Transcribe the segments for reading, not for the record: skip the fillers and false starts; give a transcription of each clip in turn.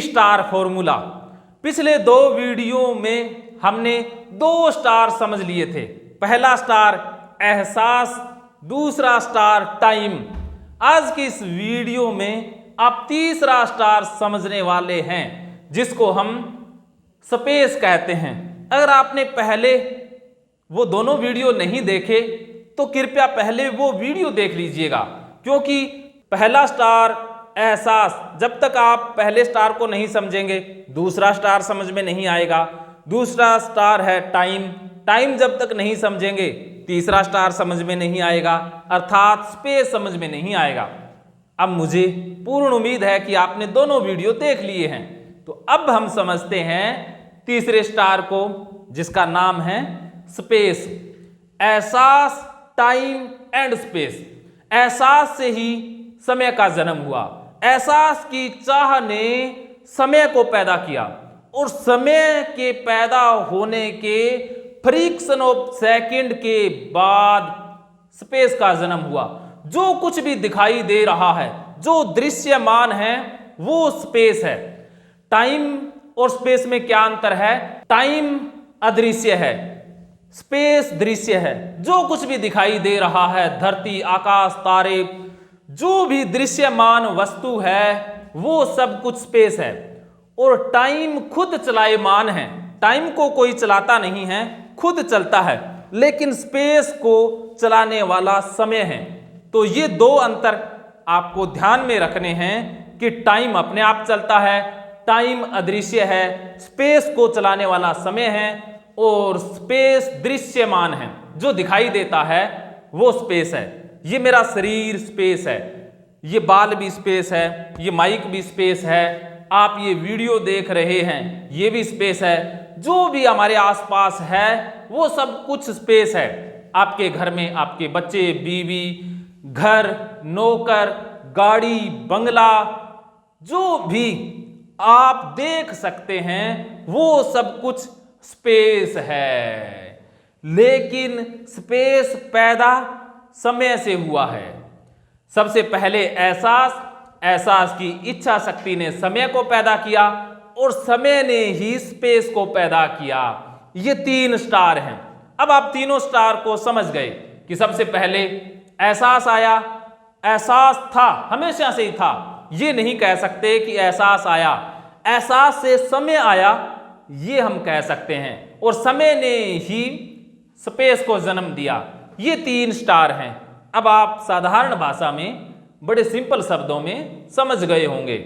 Star formula. पिछले 2 video में हमने 2 स्टार समझ लिए थे। पहला स्टार एहसास, दूसरा स्टार टाइम। आज की इस वीडियो में आप तीसरा स्टार समझने वाले हैं, जिसको हम स्पेस कहते हैं। अगर आपने पहले वो दोनों वीडियो नहीं देखे तो कृपया पहले वो वीडियो देख लीजिएगा, क्योंकि पहला स्टार एहसास, जब तक आप पहले स्टार को नहीं समझेंगे दूसरा स्टार समझ में नहीं आएगा। दूसरा स्टार है टाइम, टाइम जब तक नहीं समझेंगे तीसरा स्टार समझ में नहीं आएगा, अर्थात स्पेस समझ में नहीं आएगा। अब मुझे पूर्ण उम्मीद है कि आपने दोनों वीडियो देख लिए हैं, तो अब हम समझते हैं तीसरे स्टार को, जिसका नाम है स्पेस। एहसास, टाइम एंड स्पेस। एहसास से ही समय का जन्म हुआ। एहसास की चाह ने समय को पैदा किया और समय के पैदा होने के फ्रैक्शन ऑफ सेकंड के बाद स्पेस का जन्म हुआ। जो कुछ भी दिखाई दे रहा है, जो दृश्यमान है, वो स्पेस है। टाइम और स्पेस में क्या अंतर है? टाइम अदृश्य है, स्पेस दृश्य है। जो कुछ भी दिखाई दे रहा है, धरती, आकाश, तारे, जो भी दृश्यमान वस्तु है, वो सब कुछ स्पेस है। और टाइम खुद चलायमान है, टाइम को कोई चलाता नहीं है, खुद चलता है, लेकिन स्पेस को चलाने वाला समय है। तो ये 2 अंतर आपको ध्यान में रखने हैं कि टाइम अपने आप चलता है, टाइम अदृश्य है, स्पेस को चलाने वाला समय है, और स्पेस दृश्यमान है, जो दिखाई देता है वो स्पेस है। ये मेरा शरीर स्पेस है, ये बाल भी स्पेस है, ये माइक भी स्पेस है, आप ये वीडियो देख रहे हैं ये भी स्पेस है, जो भी हमारे आसपास है वो सब कुछ स्पेस है। आपके घर में आपके बच्चे, बीवी, घर, नौकर, गाड़ी, बंगला, जो भी आप देख सकते हैं वो सब कुछ स्पेस है। लेकिन स्पेस पैदा समय से हुआ है। सबसे पहले एहसास, एहसास की इच्छा शक्ति ने समय को पैदा किया और समय ने ही स्पेस को पैदा किया। ये 3 स्टार हैं। अब आप तीनों स्टार को समझ गए कि सबसे पहले एहसास आया। एहसास था, हमेशा से ही था, ये नहीं कह सकते कि एहसास आया। एहसास से समय आया, ये हम कह सकते हैं, और समय ने ही स्पेस को जन्म दिया। ये 3 स्टार हैं। अब आप साधारण भाषा में बड़े सिंपल शब्दों में समझ गए होंगे।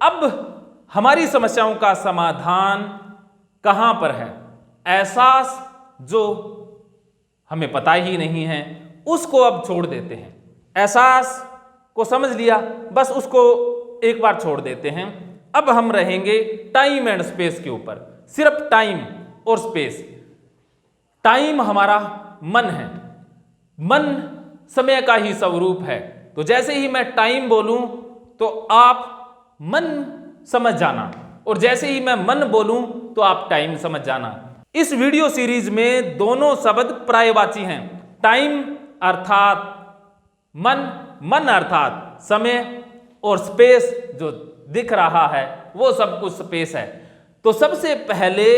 अब हमारी समस्याओं का समाधान कहां पर है? एहसास जो हमें पता ही नहीं है, उसको अब छोड़ देते हैं। एहसास को समझ लिया, बस उसको एक बार छोड़ देते हैं। अब हम रहेंगे टाइम एंड स्पेस के ऊपर, सिर्फ टाइम और स्पेस। टाइम हमारा मन है, मन समय का ही स्वरूप है। तो जैसे ही मैं टाइम बोलूं तो आप मन समझ जाना, और जैसे ही मैं मन बोलूं तो आप टाइम समझ जाना। इस वीडियो सीरीज में दोनों शब्द पर्यायवाची हैं। टाइम अर्थात मन, मन अर्थात समय, और स्पेस जो दिख रहा है वो सब कुछ स्पेस है। तो सबसे पहले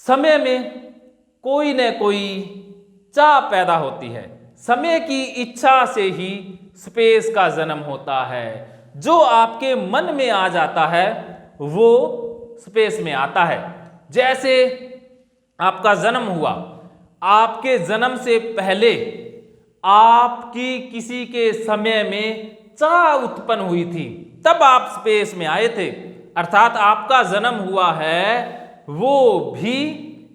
समय में कोई न कोई चाह पैदा होती है। समय की इच्छा से ही स्पेस का जन्म होता है। जो आपके मन में आ जाता है वो स्पेस में आता है। जैसे आपका जन्म हुआ, आपके जन्म से पहले आपकी किसी के समय में चाह उत्पन्न हुई थी, तब आप स्पेस में आए थे। अर्थात आपका जन्म हुआ है वो भी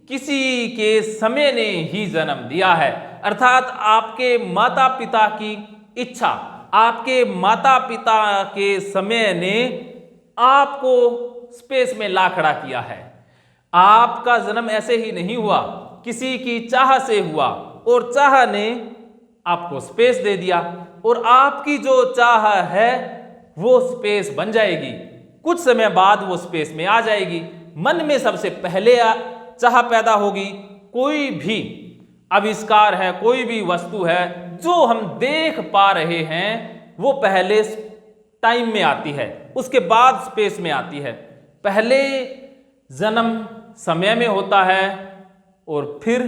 किसी के समय ने ही जन्म दिया है। अर्थात आपके माता पिता की इच्छा, आपके माता पिता के समय ने आपको स्पेस में ला खड़ा किया है। आपका जन्म ऐसे ही नहीं हुआ, किसी की चाह से हुआ, और चाह ने आपको स्पेस दे दिया, और आपकी जो चाह है वो स्पेस बन जाएगी। कुछ समय बाद वो स्पेस में आ जाएगी। मन में सबसे पहले चाह पैदा होगी। कोई भी आविष्कार है, कोई भी वस्तु है जो हम देख पा रहे हैं, वो पहले टाइम में आती है, उसके बाद स्पेस में आती है। पहले जन्म समय में होता है और फिर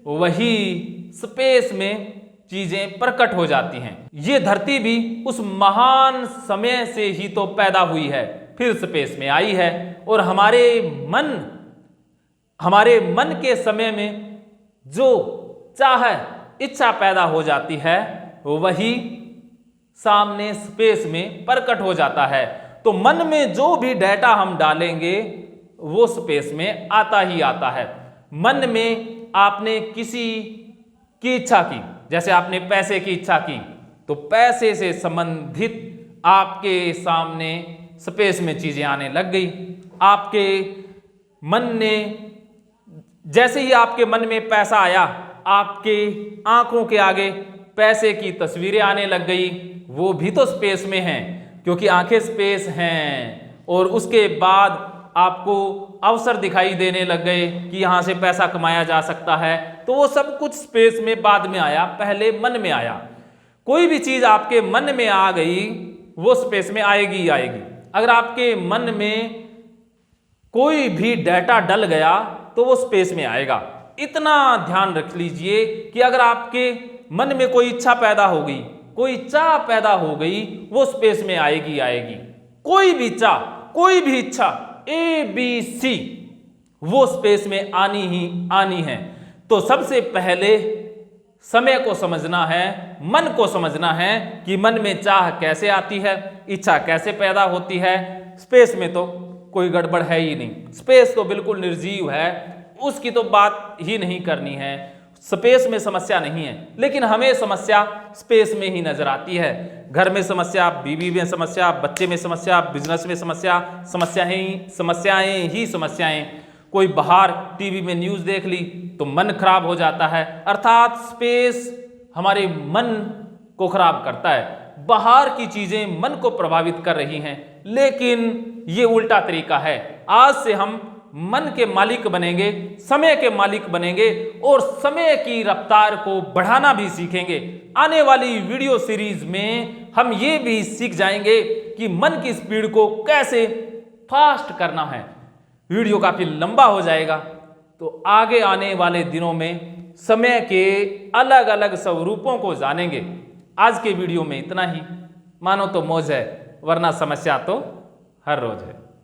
वही स्पेस में चीजें प्रकट हो जाती हैं। ये धरती भी उस महान समय से ही तो पैदा हुई है, फिर स्पेस में आई है। और हमारे मन के समय में जो चाह इच्छा पैदा हो जाती है वही सामने स्पेस में प्रकट हो जाता है। तो मन में जो भी डेटा हम डालेंगे वो स्पेस में आता ही आता है। मन में आपने किसी की इच्छा की, जैसे आपने पैसे की इच्छा की, तो पैसे से संबंधित आपके सामने स्पेस में चीजें आने लग गई। आपके मन ने, जैसे ही आपके मन में पैसा आया, आपके आंखों के आगे पैसे की तस्वीरें आने लग गई। वो भी तो स्पेस में हैं, क्योंकि आंखें स्पेस हैं। और उसके बाद आपको अवसर दिखाई देने लग गए कि यहां से पैसा कमाया जा सकता है। तो वो सब कुछ स्पेस में बाद में आया, पहले मन में आया। कोई भी चीज आपके मन में आ गई वो स्पेस में आएगी ही आएगी। अगर आपके मन में कोई भी डेटा डल गया तो वो स्पेस में आएगा। इतना ध्यान रख लीजिए कि अगर आपके मन में कोई इच्छा पैदा हो गई, कोई चाह पैदा हो गई, वो स्पेस में आएगी आएगी। कोई भी चाह, कोई भी इच्छा, ABC, वो स्पेस में आनी ही आनी है। तो सबसे पहले समय को समझना है, मन को समझना है कि मन में चाह कैसे आती है, इच्छा कैसे पैदा होती है। स्पेस में तो कोई गड़बड़ है ही नहीं, स्पेस तो बिल्कुल निर्जीव है, उसकी तो बात ही नहीं करनी है। स्पेस में समस्या नहीं है, लेकिन हमें समस्या स्पेस में ही नजर आती है। घर में समस्या, बीवी में समस्या, बच्चे में समस्या, बिजनेस में समस्या, समस्याएं ही समस्याएं। कोई बाहर टीवी में न्यूज़ देख ली तो मन खराब हो जाता है। अर्थात स्पेस हमारे मन को खराब करता है। बाहर की चीजें मन को प्रभावित कर रही हैं, लेकिन ये उल्टा तरीका है। आज से हम मन के मालिक बनेंगे, समय के मालिक बनेंगे और समय की रफ्तार को बढ़ाना भी सीखेंगे। आने वाली वीडियो सीरीज में हम ये भी सीख जाएंगे कि मन की स्पीड को कैसे फास्ट करना है। वीडियो काफी लंबा हो जाएगा, तो आगे आने वाले दिनों में समय के अलग अलग स्वरूपों को जानेंगे। आज के वीडियो में इतना ही। मानो तो मौज है, वरना समस्या तो हर रोज है।